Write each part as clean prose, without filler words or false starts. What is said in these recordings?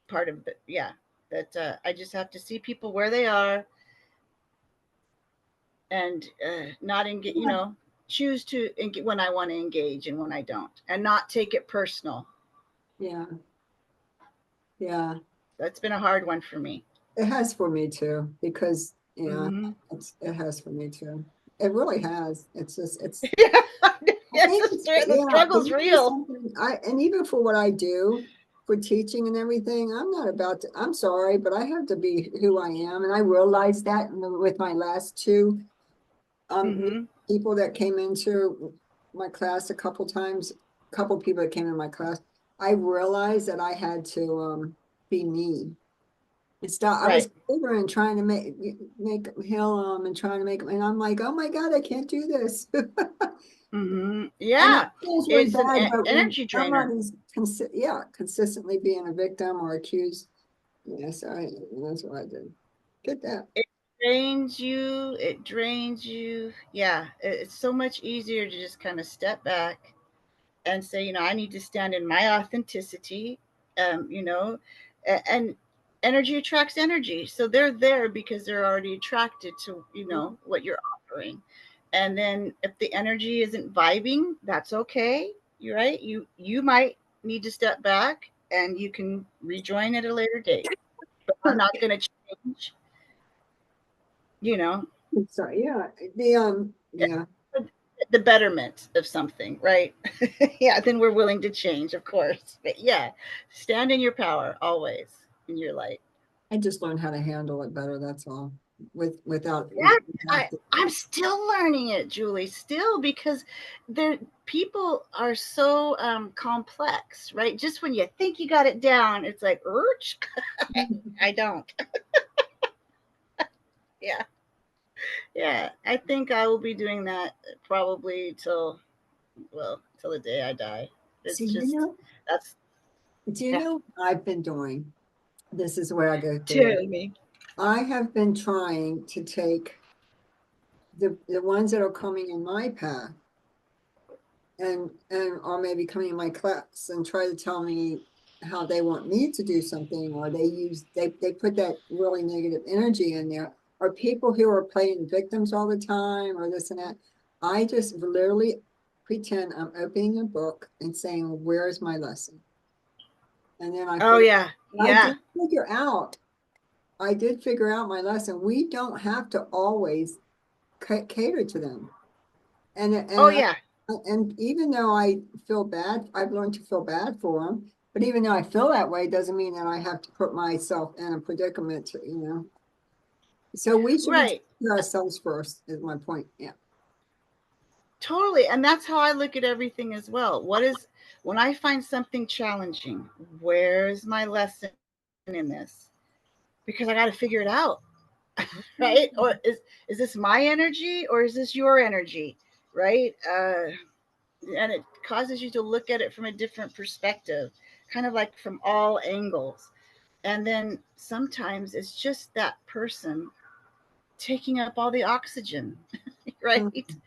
part of it. Yeah, that I just have to see people where they are, and not engage. Choose to when I want to engage and when I don't, and not take it personal. Yeah. Yeah. That's been a hard one for me. It has for me too, because yeah, Hmm. it has for me too. It really has. It's just it's Yeah, I yes, think it's the yeah, but struggle's you know real. something, I and even for what I do for teaching and everything, I'm not about to, I'm sorry, but I have to be who I am. And I realized that with my last two new Hmm. people that came into my class a couple times, a couple people that came in my class, I realized that I had to be me. It's not, I was Right. and trying to make heal them and trying to make them, and I'm like, oh my God, I can't do this. Hmm. And it Yeah, feels really it's an bad, but when energy drainer. somebody's consistently being a victim or accused, yes, that's what I did. Get that. It drains you. It drains you. Yeah, it's so much easier to just kind of step back and say, I need to stand in my authenticity. And energy attracts energy, so they're there because they're already attracted to what you're offering. And then if the energy isn't vibing, that's okay. You're right. You might need to step back, and you can rejoin at a later date. But I'm not going to change. You know, Sorry, yeah, yeah, the betterment of something, right? Yeah, then we're willing to change, of course. But yeah, stand in your power always in your light. I just learned how to handle it better. That's all. Without you Yeah, have to. I'm still learning it, Julie, still, because the people are so complex, right? Just when you think you got it down, it's like, I don't. Yeah, yeah. I think I will be doing that probably till the day I die. See, It's just that's do you yeah. know what I've been doing? This is where I go through it. Tell me. I have been trying to take the ones that are coming in my path and or maybe coming in my class and try to tell me how they want me to do something, or they put that really negative energy in there, or people who are playing victims all the time or this and that. I just literally pretend I'm opening a book and saying, where's my lesson? And then Oh yeah, I yeah. did figure out I did figure out my lesson. We don't have to always cater to them. Oh And yeah. and even though I feel bad, I've learned to feel bad for them. But even though I feel that way, doesn't mean that I have to put myself in a predicament. So we should be Right. taking ourselves first. Is my point. Yeah. Totally. And that's how I look at everything as well. When I find something challenging, where's my lesson in this? Because I got to figure it out, right? Or is this my energy or is this your energy, right? And it causes you to look at it from a different perspective, kind of like from all angles. And then sometimes it's just that person taking up all the oxygen, right? Mhm.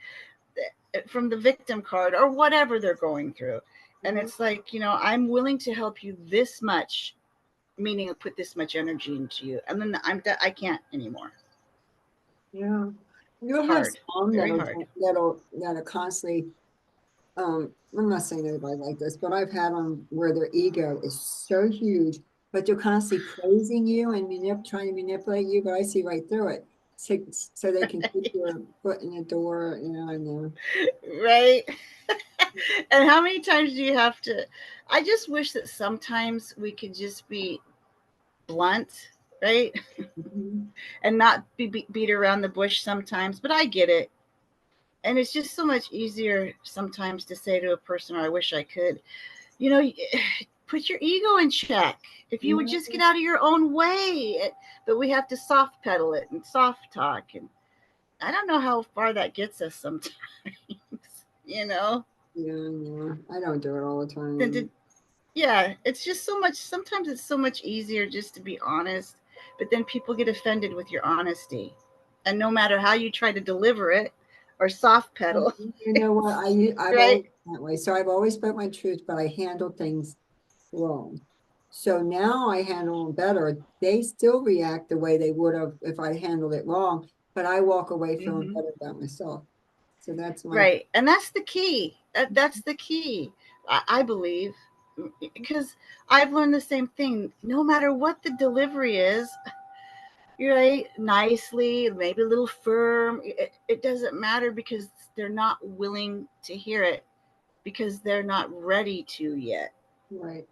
From the victim card or whatever they're going through. And Mhm. it's like, I'm willing to help you this much, meaning I put this much energy into you. And then I can't anymore. Yeah. You'll have Hard, some very hard. that are constantly. I'm not saying anybody like this, but I've had them where their ego is so huge, but they're constantly praising you and trying to manipulate you. But I see right through it, so, so they can keep your foot in the door. And Right. And how many times do you have to? I just wish that sometimes we could just be blunt, right? Mhm. And not beat around the bush sometimes. But I get it. And it's just so much easier sometimes to say to a person, or I wish I could, you know, put your ego in check. If you would Yeah, just get out of your own way. But we have to soft pedal it and soft talk. And I don't know how far that gets us sometimes, you know? yeah, yeah. I don't do it all the Than to, time. yeah, it's just so much. Sometimes it's so much easier just to be honest. But then people get offended with your honesty. And no matter how you try to deliver it or soft And pedal, you know what? I've right? always been that way. So I've always spoke my truth, but I handle things wrong. So now I handle them better. They still react the way they would have if I handled it wrong, but I walk away feeling Mm-hmm. better about myself. So that's my Right. And that's the key. That's the key, I believe, because I've learned the same thing. No matter what the delivery is, you're right, nicely, maybe a little firm, it doesn't matter because they're not willing to hear it because they're not ready to yet. right.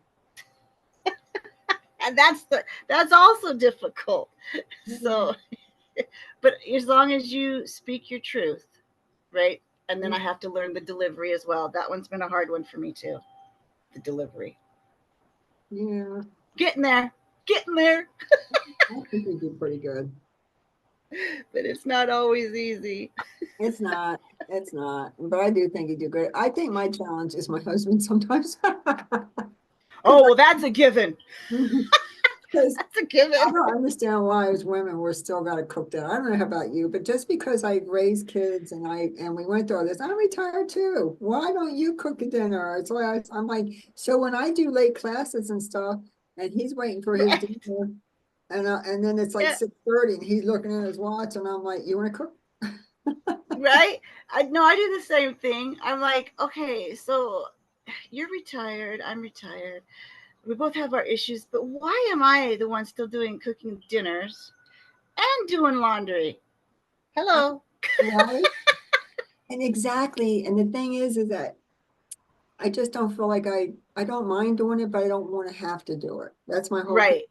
And that's also difficult. Mhm. So, but as long as you speak your truth, right? And then Yeah. I have to learn the delivery as well. That one's been a hard one for me too. The delivery. Yeah. Getting there. Getting there. I think we do pretty good. But it's not always easy. It's not. It's not. But I do think you do good. I think my challenge is my husband sometimes. Oh, well, that's a given. Because That's a I given. don't understand why as women we're still got to cook that. I don't know about you, but just because I raised kids and we went through all this, I'm retired too. Why don't you cook a dinner? It's like I'm like, so when I do late classes and stuff, and he's waiting for his Right. dinner, and then it's like Yeah. 6:30, and he's looking at his watch, and I'm like, you want to cook? Right. I no, I do the same thing. I'm like, okay, so you're retired. I'm retired. We both have our issues, but why am I the one still doing cooking dinners and doing laundry? Hello. Right? And exactly. And the thing is that I just don't feel like I don't mind doing it, but I don't want to have to do it. That's my whole thing. Right.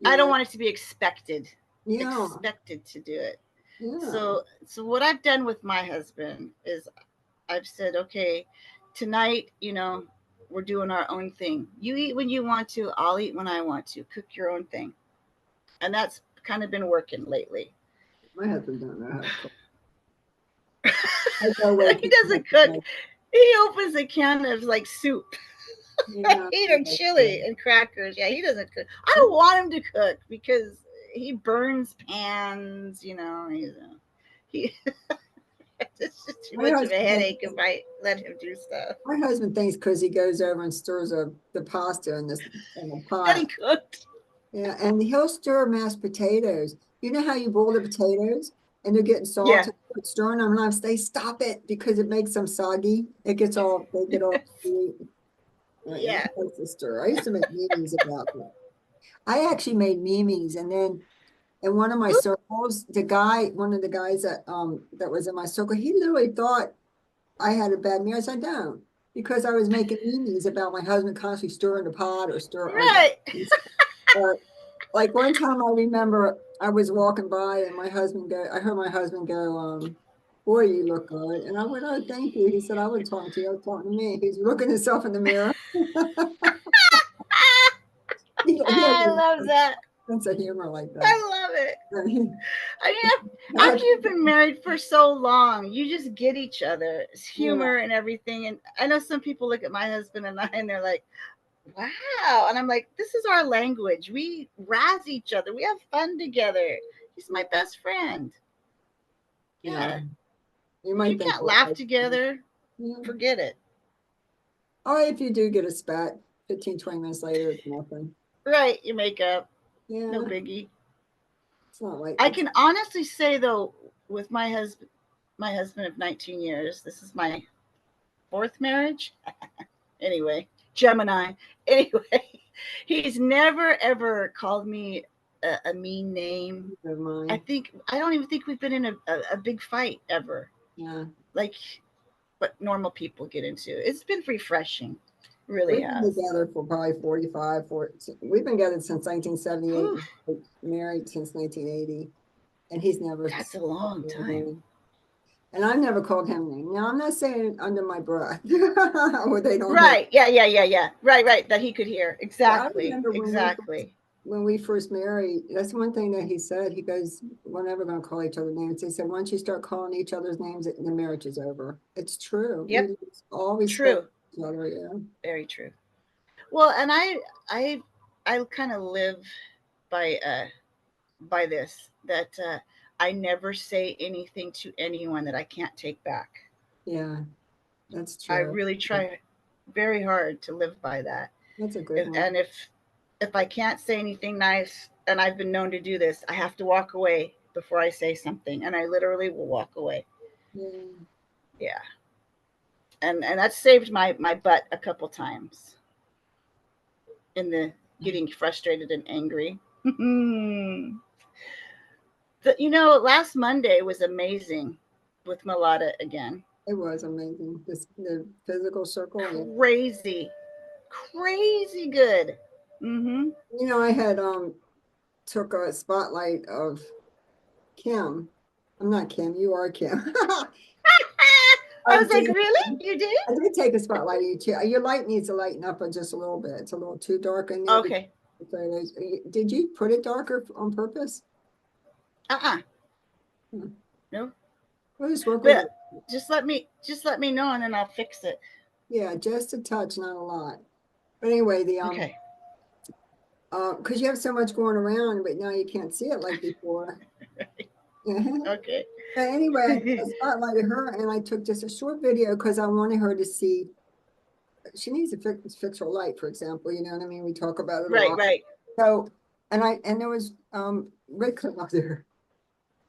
You I don't know? want it to be expected. Yeah. Expected to do it. Yeah. So what I've done with my husband is I've said, okay, tonight, we're doing our own thing. You eat when you want to, I'll eat when I want to. Cook your own thing. And that's kind of been working lately. My husband don't know how to cook. I go away He thinking doesn't cook. He opens a can of like soup. yeah, He and chili and crackers. Yeah, he doesn't cook. I don't want him to cook because he burns pans. He it's just too my much of a husband headache thinks if I let him do stuff. my husband thinks because he goes over and stirs the pasta in the That he pot. cooked. Yeah, and he'll stir mashed potatoes. You know how you boil the potatoes and they're getting Yeah. salted, stirring them, and I say, stop it because it makes them soggy. They get all sweet. Yeah, Yeah. he likes to stir. I used to make memes about that. I actually made memes, and then in one of my circles, one of the guys that was in my circle, he literally thought I had a bad marriage. I don't, because I was making memes about my husband constantly stirring the pot or stir Right. or like one time I remember I was walking by and I heard my husband go, boy, you look good. And I went, oh, thank you. He said, I wasn't talking to you, I was talking to me. He's looking himself in the mirror. He has I a love that. sense of humor like that. I love it. And he, I mean, after you've been married for so long, you just get each other's yeah, humor and everything. And I know some people look at my husband and I, and they're like, wow. And I'm like, this is our language. We razz each other. We have fun together. He's my best friend. yeah. Yeah. You If you might think, can't well, laugh together, yeah. forget it. Or if you do get a spat, 15, 20 minutes later, it's nothing. Right. You make up. No Yeah, biggie. it's not like I it's can honestly say though, with my husband of 19 years, this is my fourth marriage. Anyway, Gemini. Anyway, he's never ever called me a mean name. of mine. I don't even think we've been in a big fight ever. Yeah. Like what normal people get into. It's been refreshing. Really We've been has. together for probably 45, 40, we've been together since 1978, Whew, married since 1980, and he's never that's a called long me a time. name. And I've never called him a name. Now, I'm not saying it under my breath, or they don't hear. Right. Yeah, yeah, yeah, yeah. Right, right. That he could hear. But I Exactly. remember Exactly. when we first married, that's one thing that he said. He goes, we're never going to call each other names. He said, once you start calling each other's names, the marriage is over. It's true. We Yep. lose all respect True. for each other, yeah. Very true. Well, and I I kind of live by this that I never say anything to anyone that I can't take back. Yeah, that's I true. really try very hard to live by that. That's a good one. And if if I can't say anything nice, and I've been known to do this, I have to walk away before I say something, and I literally will walk away. Yeah. Yeah, and that saved my butt a couple times in the getting frustrated and angry. Last Monday was amazing with Mulata again. It was amazing. The physical circle. Yeah. Crazy good. Mm-hmm. I had took a spotlight of Kim. I'm not Kim, you are Kim. I was like, really? You did? I did take a spotlight of you too. Your light needs to lighten up just a little bit. It's a little too dark in there. Okay. Did you put it darker on purpose? No. We'll just work with it. Just let me know, and then I'll fix it. Yeah, just a touch, not a lot. But anyway, okay. Because you have so much going around, but now you can't see it like before. Okay. But anyway, I spotlighted her, and I took just a short video because I wanted her to see. She needs to fix her light, for example. You know what I mean? We talk about it a lot. Right. So, and there was Red Cloud there,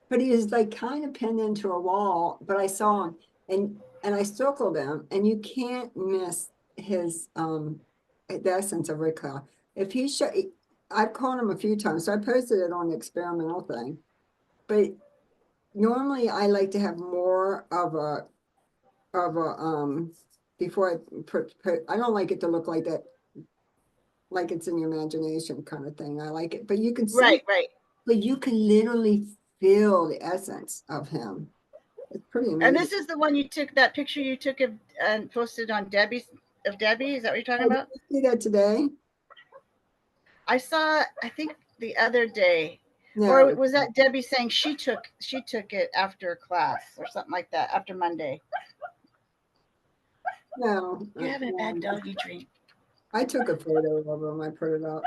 but he is like kind of pinned into a wall. But I saw him, and I circled him, and you can't miss his the essence of Red Cloud. If he I've called him a few times, so I posted it on the experimental thing. But normally I like to have more of a before I put I don't like it to look like that, like it's in your imagination kind of thing. I like it, but you can see, right. But you can literally feel the essence of him. It's pretty amazing. And this is the one you took, that picture you took of and posted on Debbie. Is that what you're talking about? Did you see that today? I saw, I think the other day. No. Or was that Debbie saying she took it after class or something like that, after Monday? No. You're having a bad doggy drink. I took a photo of him. I put it up.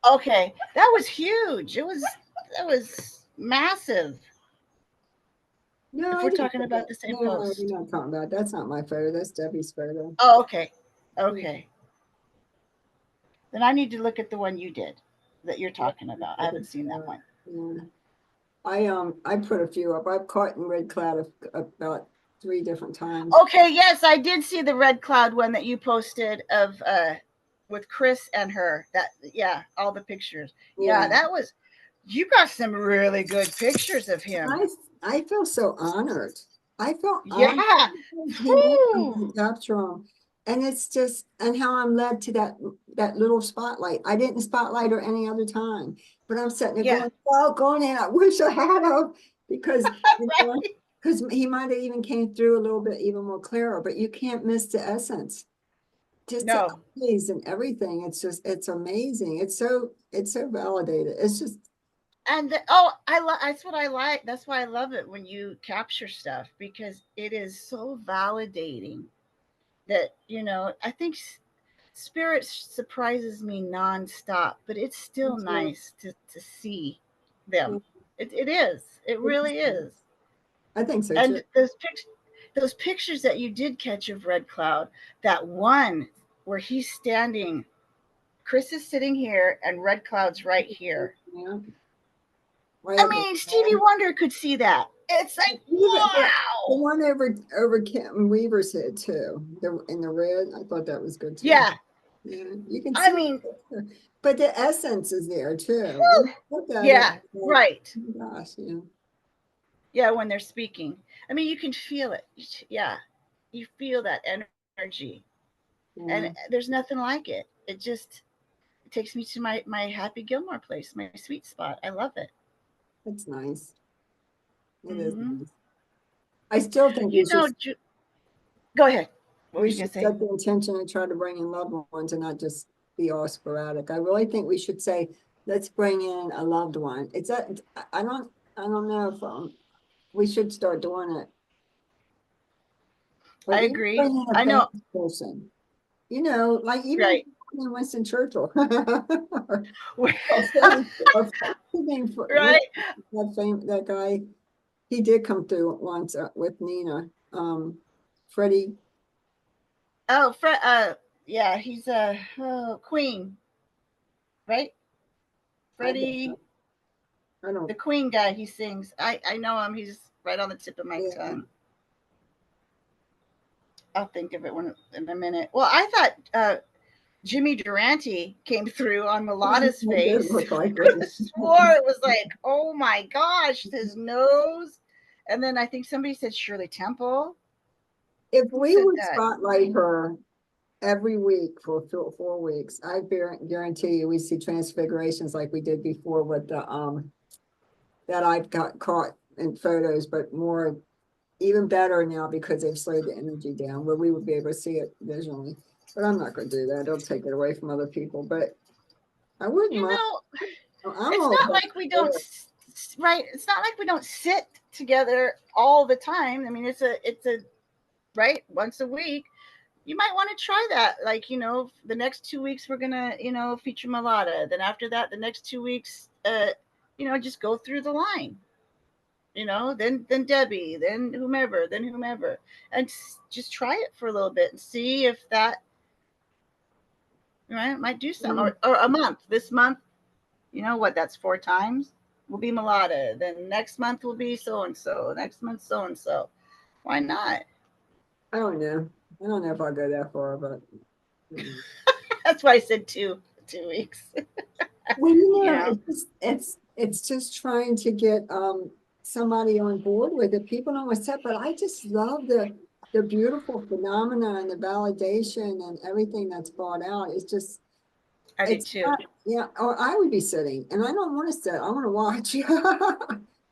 Okay. That was huge. That was massive. No, if we're talking about the same post. No, we're not talking about. That's not my photo. That's Debbie's photo. Oh, okay. Okay. Then I need to look at the one you did that you're talking about. I haven't seen that one. Yeah. I put a few up. I've caught in Red Cloud about 3 different times. Okay, yes, I did see the Red Cloud one that you posted of with Chris and her. All the pictures. Yeah, that was, you got some really good pictures of him. I feel so honored. I felt honored. He capture him. And it's just, and how I'm led to that little spotlight. I didn't spotlight her any other time, but I'm sitting there going in. I wish I had him because because he might have even came through a little bit even more clearer. But you can't miss the essence. Just the eyes and everything. It's amazing. It's so validated. It's just. And that's what I like. That's why I love it when you capture stuff, because it is so validating. That, I think spirit surprises me nonstop, but it's still nice to see them. It is. It really is. I think so and too. Those pictures that you did catch of Red Cloud, that one where he's standing, Chris is sitting here and Red Cloud's right here. Yeah. I mean, Stevie Wonder could see that. It's like, wow. The one over Kim Weaver's head too. In the red, I thought that was good too. Yeah. Yeah, you can see. But the essence is there too. Yeah, right. Oh my gosh, yeah. Yeah, when they're speaking. I mean, you can feel it. Yeah. You feel that energy. And there's nothing like it. It takes me to my Happy Gilmore place, my sweet spot. I love it. That's nice. It is nice. I still think go ahead. What we should set the intention and try to bring in loved ones and not just be all sporadic. I really think we should say, let's bring in a loved one. It's that I don't know if we should start doing it. But I agree. I know. Person. Like even in Winston Churchill. Right. That guy, he did come through once with Nina. Freddie. Oh, yeah, he's a Queen. right? I Freddie, don't. the Queen guy, he sings. I know him. He's right on the tip of my Yeah. tongue. I'll think of it in a minute. Well, I thought Jimmy Durante came through on Mulata's face. Look like I swore it was like, oh my gosh, his nose. And then I think somebody said Shirley Temple. If we said would that? spotlight her every week for 4 weeks, I guarantee you we see transfigurations like we did before with the that I've got caught in photos, but more even better now because they've slowed the energy down where we would be able to see it visually. But I'm not going to do that. It'll take it away from other people. But I wouldn't You mind. know, I'm it's all not about like we don't right. It's not like we don't sit together all the time. I mean, it's a right once a week. You might want to try that. Like, you know, the next 2 weeks we're gonna, you know, feature Mulata. Then after that, the next 2 weeks, you know, just go through the line. You know, then Debbie, then whomever, and just try it for a little bit and see if that right might do something. Or a month. This month, you know what? That's 4 times. Will be Mulata. Then next month will be so and so. Next month so and so. Why not? I don't know. I don't know if I'll go that far, but That's why I said 2 weeks. well, you know, Yeah. it's just trying to get somebody on board with it. People don't accept, but I just love the beautiful phenomena and the validation and everything that's brought out. It's just I do it's too. not, yeah, or I would be sitting and I don't want to sit, I want to watch.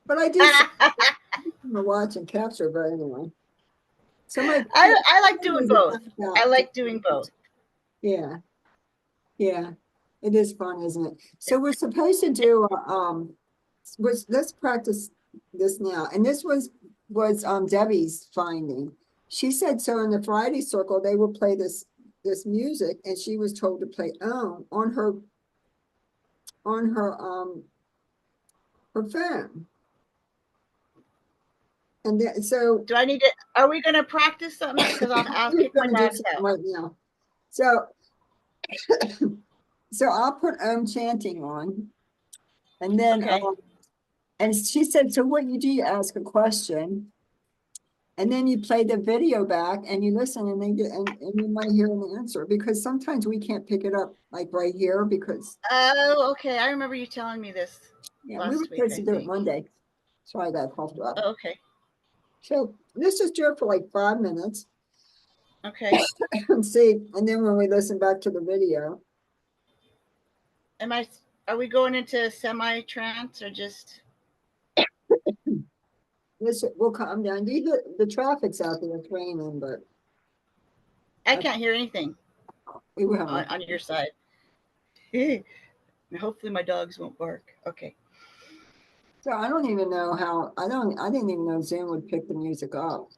But I do sit, I want to watch and capture, but anyway. So I like doing both. I like doing both. Yeah. Yeah. It is fun, isn't it? So we're supposed to do let's practice this now. And this was Debbie's finding. She said so in the Friday circle they would play this music and she was told to play on her her phone. And then so Do I need to? Are we going to practice something? Because I'll we're kick my gonna do dogs something out. right now. So so I'll put chanting on and then Okay. and she said, so what you do, you ask a question and then you play the video back and you listen and then and you might hear an answer because sometimes we can't pick it up like right here because Oh, okay. I remember you telling me this yeah, we were last week, supposed I to do it think. Monday. So I got coughed up. Oh, okay. So let's just do it for like 5 minutes. Okay. And see, and then when we listen back to the video. Are we going into semi-trance or just? We'll calm down. The traffic's out there, it's raining, but I can't hear anything we will. on your side. Hopefully my dogs won't bark. Okay. So I don't even know how, I didn't even know Zoom would pick the music up.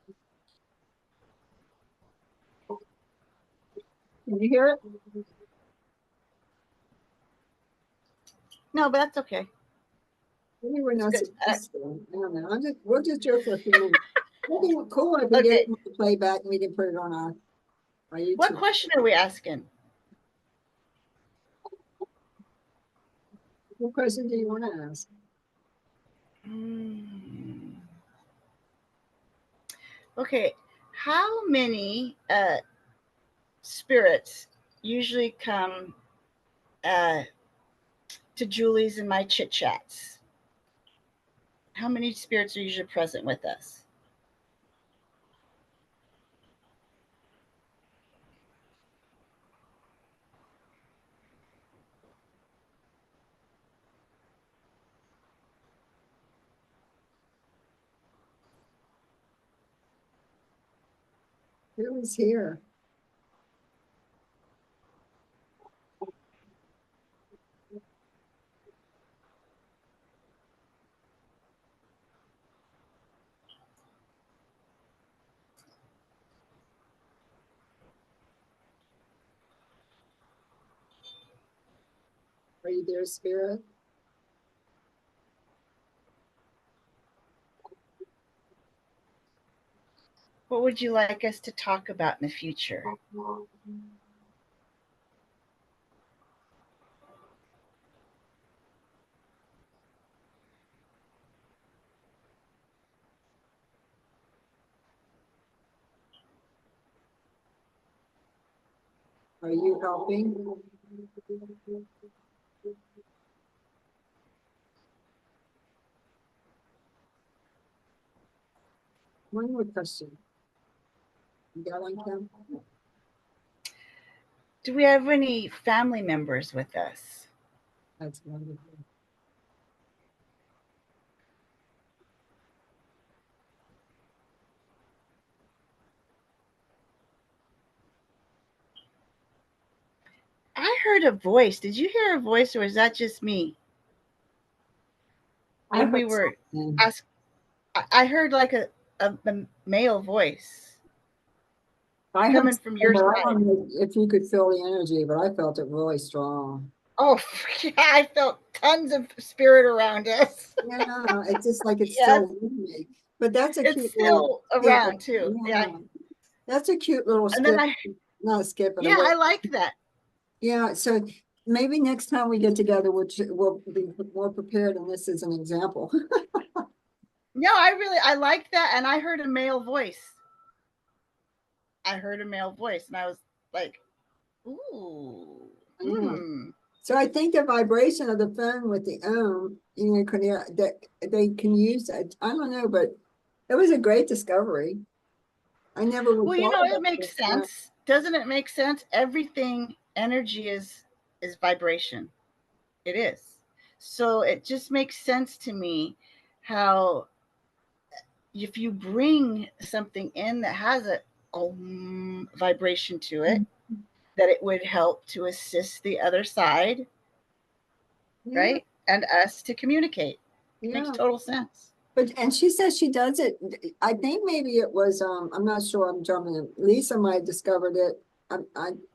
Can you hear it? No, but that's okay. Maybe we're not good. supposed to. I don't know. We'll just do it for a few minutes. It'd be cool if we Okay. did it play back and we can put it on our YouTube. What question are we asking? What question do you want to ask? Okay. How many spirits usually come to Julie's and my chit chats? How many spirits are usually present with us? Who is here? Are you there, Spirit? What would you like us to talk about in the future? Are you helping? One more question. You got one, Kim? Do we have any family members with us? That's wonderful. I heard a voice. Did you hear a voice, or is that just me? I When we heard were something. asked, I heard like a male voice I heard coming from something, your but I side. don't know if you could feel the energy, but I felt it really strong. Oh, yeah, I felt tons of spirit around us. Yeah, it's just like it's Yes, still with me. But that's a it's cute little still skit. around too. Yeah. Yeah, that's a cute little And then skit. Not a skit, but a yeah, little. I like that. Yeah, so maybe next time we get together, we'll be more prepared, and this is an example. No, I like that. And I heard a male voice. I heard a male voice, and I was like, ooh, Yeah. hmm. So I think the vibration of the phone with the that they can use it. I don't know, but it was a great discovery. I never would Well, you thought know, it about makes this. Yeah. sense. Doesn't it make sense? Everything energy is vibration. It is. So it just makes sense to me how if you bring something in that has a vibration to it, that it would help to assist the other side, Yeah, right? And us to communicate. Makes yeah. total sense. But and she says she does it. I think maybe it was I'm not sure, I'm jumping in. Lisa might have discovered it.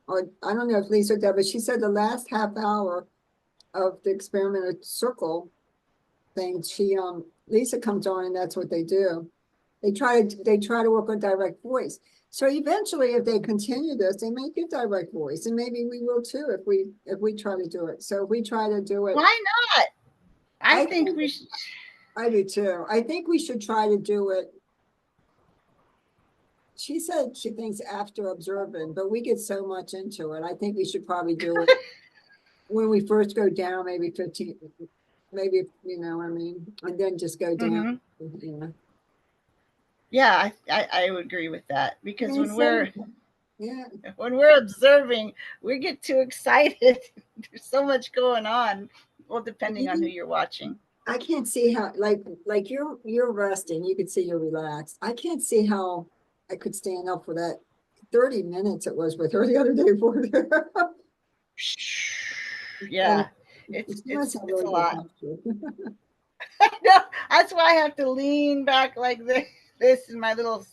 Or I don't know if Lisa did, but she said the last half hour of the experimental circle thing, Lisa comes on and that's what they do. They try to work on direct voice. So eventually, if they continue this, they may get direct voice, and maybe we will too if we try to do it. So if we try to do it, Why not? I I think think we should. I do too. I think we should try to do it. She said she thinks after observing, but we get so much into it. I think we should probably do it when we first go down, maybe 15, maybe, I mean, and then just go down. Mm-hmm. Yeah. Yeah, I would agree with that because Yeah, so, yeah. when we're observing, we get too excited. There's so much going on. Well, depending on who you're watching. I can't see how, like you're resting. You could see you're relaxed. I can't see how I could stand up for that 30 minutes it was with her the other day for her. And Yeah, it's she must it's have it's a really good lot. posture. No, that's why I have to lean back like this in my little.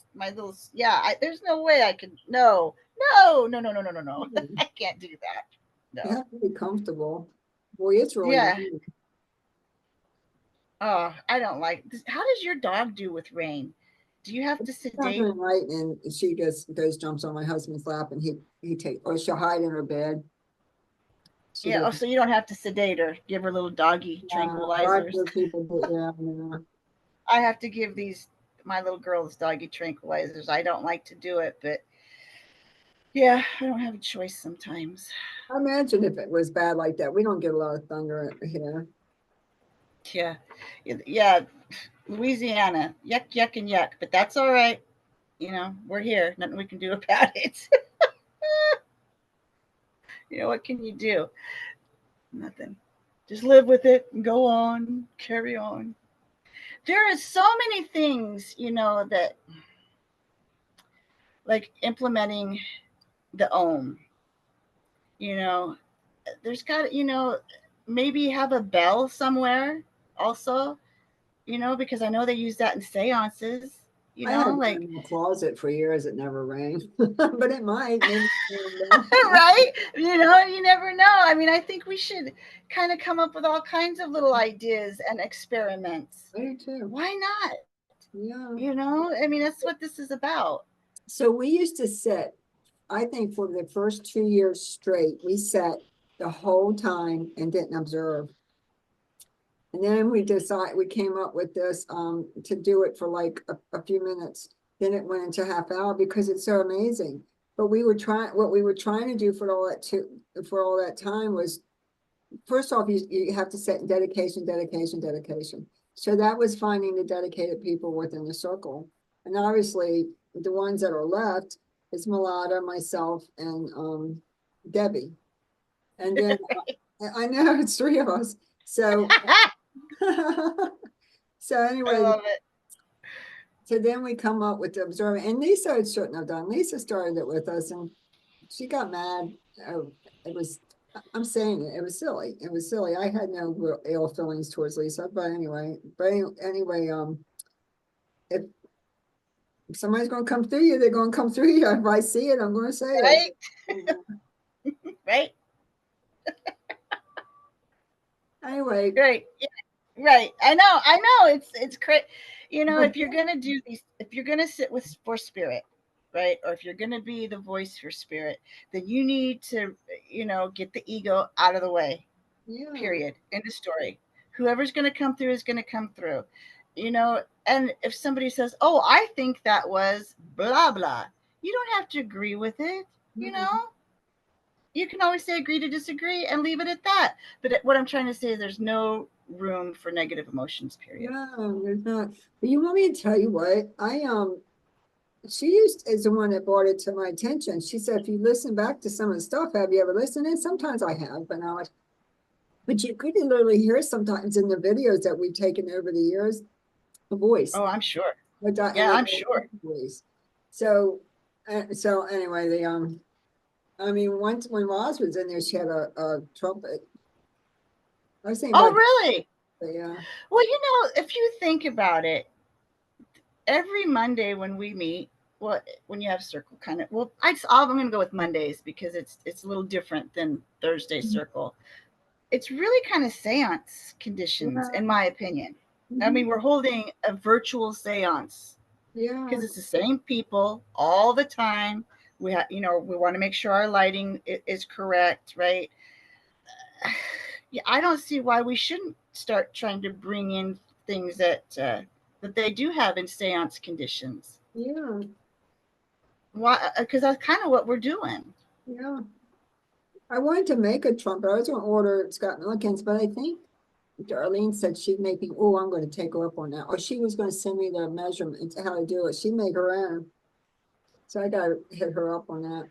Yeah, there's no way I can. No, no, no, no, no, no, no, no. I can't do that. You No. have to be comfortable. Boy, it's really Yeah. nice. Oh, I don't like this. How does your dog do with rain? Do you have to Not sedate? doing right, and she goes jumps on my husband's lap, and he take or she'll hide in her bed. She Yeah. Oh, doesn't. so you don't have to sedate her. Give her little doggy I've tranquilizers. heard people do, yeah, yeah. I have to give my little girls doggy tranquilizers. I don't like to do it, but yeah, I don't have a choice sometimes. I imagine if it was bad like that, we don't get a lot of thunder here. Yeah, yeah. Louisiana, yuck, yuck, and yuck. But that's all right. We're here. Nothing we can do about it. What can you do? Nothing. Just live with it and go on, carry on. There are so many things, that like implementing the OM, you know, there's got, maybe have a bell somewhere also, because I know they use that in seances, I had one like, in my closet for years. It never rained, but it might. Maybe. right? You never know. I mean, I think we should kind of come up with all kinds of little ideas and experiments. I do too. Why not? Yeah. I mean, that's what this is about. So we used to sit, I think for the first 2 years straight, we sat the whole time and didn't observe. And then we came up with this to do it for like a few minutes. Then it went into half hour because it's so amazing. But what we were trying to do for all that time was, first off, you have to set dedication, dedication, dedication. So that was finding the dedicated people within the circle. And obviously the ones that are left is Malada, myself, and Debbie. And then I know it's three of us. So so I anyway, love it. so then we come up with the observing, and Lisa shouldn't have done. Lisa started it with us, and she got mad. It was, I'm saying it was silly. It was silly. I had no real ill feelings towards Lisa, but anyway, if somebody's going to come through you, they're going to come through you. If I see it, I'm going to say Right? it. Right? Anyway, Right. Yeah. Right. I know. It's crazy. You know, if you're gonna do these, if you're gonna sit with for spirit, right, or if you're gonna be the voice for spirit, then you need to, you know, get the ego out of the way. yeah. Period. End of story. Whoever's gonna come through is gonna come through. You know, and if somebody says, "Oh, I think that was blah blah," you don't have to agree with it. You know, you can always say agree to disagree and leave it at that. But what I'm trying to say is there's no room for negative emotions, period. No, there's not. But you want me to tell you what? She is the one that brought it to my attention. She said, if you listen back to some of the stuff, have you ever listened? And sometimes I have, but you could literally hear sometimes in the videos that we've taken over the years, a voice. Oh, I'm sure. And Yeah, I'm sure. voice. So anyway, I mean, once when Roz was in there, she had a trumpet. I was thinking Oh, about, really? yeah. Well, you know, if you think about it, every Monday when we meet, well, when you have circle kind of, well, I'm going to go with Mondays because it's a little different than Thursday circle. It's really kind of seance conditions, Yeah. in my opinion. I Mhm. mean, we're holding a virtual seance Yeah. because it's the same people all the time. You know, we want to make sure our lighting is correct, right? Yeah, I don't see why we shouldn't start trying to bring in things that they do have in seance conditions. Yeah. Why? Because that's kind of what we're doing. Yeah. I wanted to make a trumpet. I was going to order Scott Milliken's, but I think Darlene said she'd making, oh, I'm going to take her up on that. Or she was going to send me the measurements, how to do it. She made her own. So I got to hit her up on that.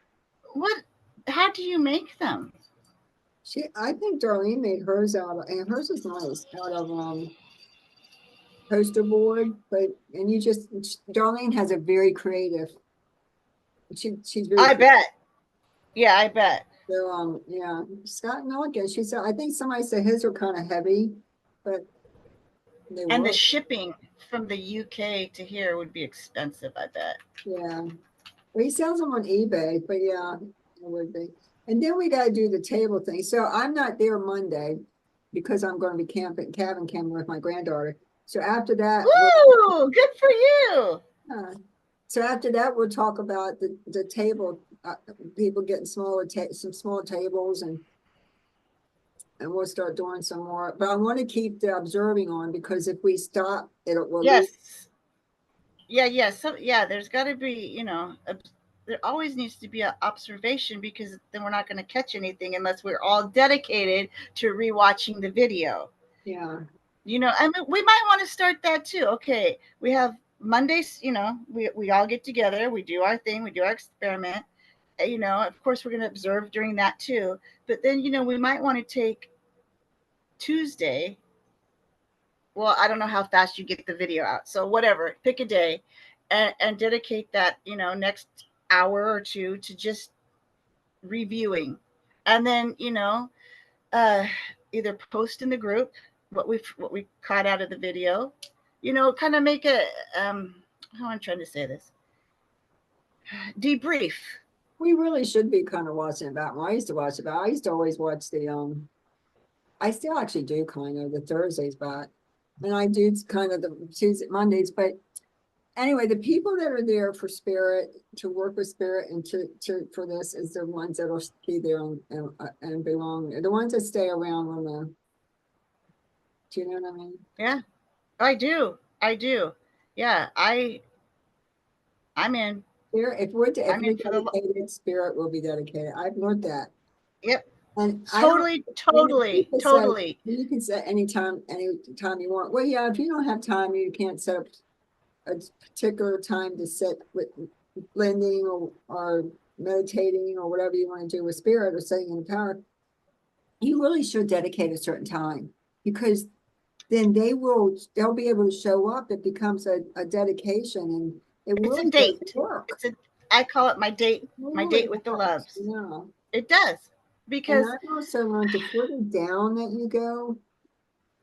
What? How do you make them? I think Darlene made hers and hers is nice, out of poster board, and Darlene has a very creative, she's very I creative. bet. Yeah, I bet. So, yeah, Scott Milliken, she said, I think somebody said his are kind of heavy, but they And the work. shipping from the UK to here would be expensive, I bet. Yeah. Well, he sells them on eBay, but yeah, it would be. And then we got to do the table thing. So I'm not there Monday because I'm going to be cabin camping with my granddaughter. So after that, Woo! Good for you. uh, we'll talk about the table, people getting some small tables, and we'll start doing some more. But I want to keep the observing on, because if we stop, we'll lose. Yes. Yeah. So yeah, there's got to be, you know, there always needs to be an observation because then we're not going to catch anything unless we're all dedicated to rewatching the video. Yeah. You know, I mean, we might want to start that too. Okay, we have Mondays. You know, we all get together, we do our thing, we do our experiment. You know, of course, we're going to observe during that too. But then, you know, we might want to take Tuesday. Well, I don't know how fast you get the video out, so whatever, pick a day, and dedicate that, you know, next hour or two to just reviewing, and then, you know, uh, either post in the group what we caught out of the video, you know, kind of make a how I'm trying to say this, debrief. We really should be kind of watching about. I used to watch about. I used to always watch I still actually do kind of the Thursdays, but and I do kind of the Tuesday Mondays. But anyway, the people that are there for spirit, to work with spirit, and to for this is the ones that'll be there and belong. The ones that stay around on the. Do you know what I mean? Yeah, I do. Yeah, I'm in. If we're I'm in for the dedicated, spirit will be dedicated. I've learned that. yep. And I don't, Totally, you know, totally, people say, totally. you can set any time you want. Well, yeah, if you don't have time, you can't set up a particular time to sit with blending or meditating or whatever you want to do with spirit or setting in power. You really should dedicate a certain time, because then they'll be able to show up. It becomes a dedication, and it It's a really does date. work. I call it my date Really with the works, loves. yeah. It does. And Because I've also learned the further down that you go,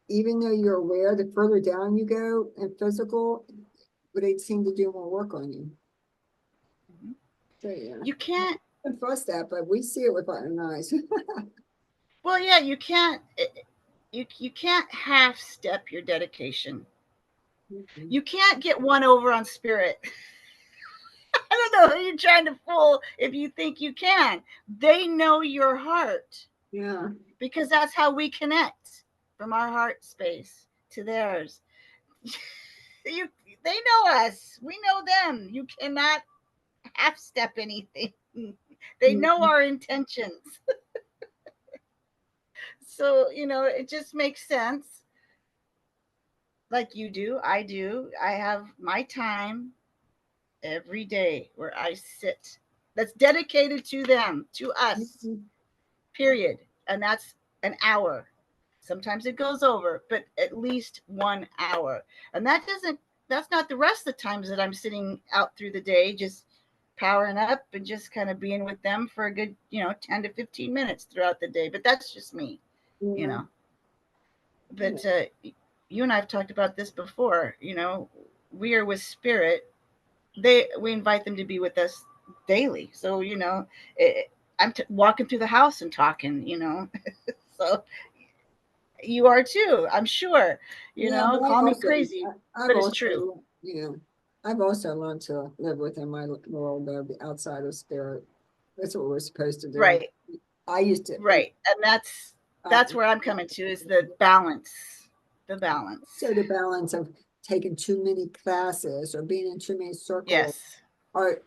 even though you're aware, the further down you go in physical, but they seem to do more work on you. So yeah, you can't, I don't trust that, but we see it with our own eyes. well, yeah, you can't, you can't half step your dedication. You can't get one over on spirit. I don't know who you're trying to fool if you think you can. They know your heart. Yeah. Because that's how we connect, from our heart space to theirs. They know us. We know them. You cannot half step anything. They know our intentions. So, it just makes sense. Like you do, I do. I have my time every day where I sit that's dedicated to them, to us, period. And that's an hour. Sometimes it goes over, but at least 1 hour. And that's not the rest of the times that I'm sitting out through the day, just powering up and just kind of being with them for a good, 10 to 15 minutes throughout the day. But that's just me, you know. But you and I have talked about this before, we are with spirit. We invite them to be with us daily. So, I'm walking through the house and talking, so you are too, I'm sure. Call me crazy, but it's true. I've also learned to live within my world of outside of spirit. That's what we're supposed to do. Right. I used to. Right. And that's where I'm coming to, is the balance. The balance. So the balance of taking too many classes or being in too many circles. Yes. Or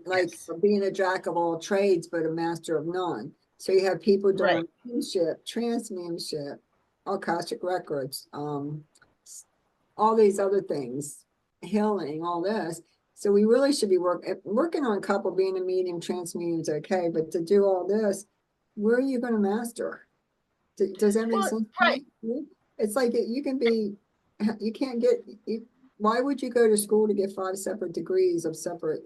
like being a jack of all trades, but a master of none. So you have people doing mediumship, transmediumship, Akashic records, all these other things, healing, all this. So we really should be working on a couple. Being a medium, transmedium is okay, but to do all this, where are you going to master? Does that make sense? Right. It's like you can't get. Why would you go to school to get 5 separate degrees of separate,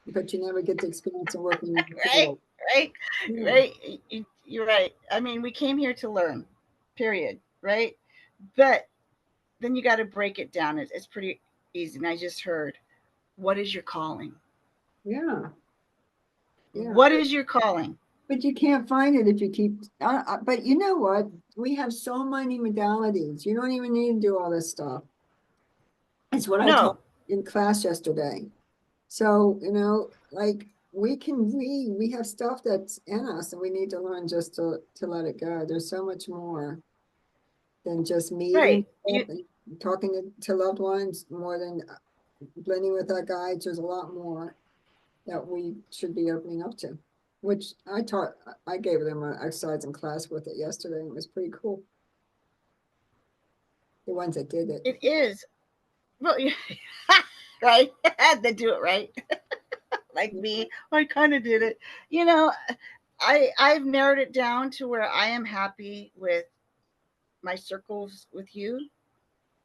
but you never get to experience and work in the field? Right. You're right. I mean, we came here to learn, period. Right. But then you got to break it down. It's pretty easy. And I just heard, what is your calling? Yeah. What is your calling? But you can't find it if you keep. But you know what? We have so many modalities. You don't even need to do all this stuff. It's what I taught in class yesterday. So, like we have stuff that's in us, and we need to learn just to let it go. There's so much more than just meeting, talking to loved ones, more than blending with our guides. There's a lot more that we should be opening up to, which I gave them an exercise in class with it yesterday, and it was pretty cool. The ones that did it. It is. Well, yeah, right? They do it right. Like me, I kind of did it. I've narrowed it down to where I am happy with my circles with you.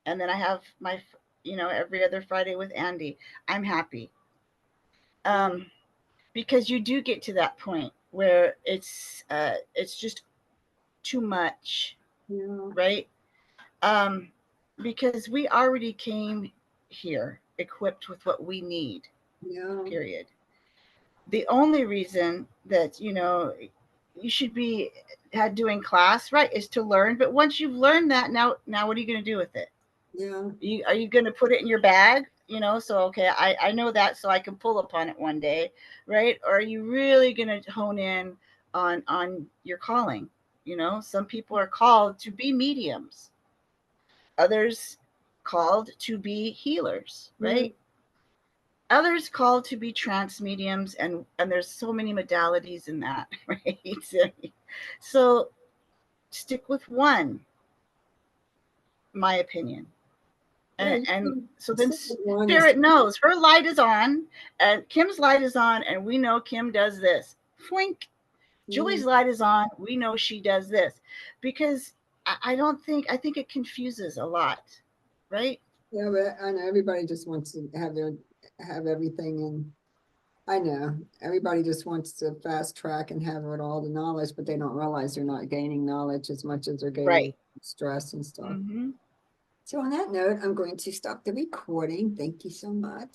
And then I have my, every other Friday with Andy. I'm happy. Because you do get to that point where it's just too much, right? Because we already came here equipped with what we need, period. The only reason that, you should be doing class, right, is to learn. But once you've learned that, now what are you going to do with it? Are you going to put it in your bag? So, okay, I know that, so I can pull upon it one day, right? Or are you really going to hone in on your calling? Some people are called to be mediums, others called to be healers, right? others called to be trance mediums, and there's so many modalities in that, right? So stick with one, my opinion. Yeah, And so then stick with one is- spirit knows her light is on, and Kim's light is on, and we know Kim does this. Twink. Julie's light is on. We know she does this, because I don't think, I think it confuses a lot, right? Yeah, but I know everybody just wants to have everything, and I know everybody just wants to fast track and have it all the knowledge, but they don't realize they're not gaining knowledge as much as they're gaining Right. stress and stuff. Mm-hmm. So on that note, I'm going to stop the recording. Thank you so much.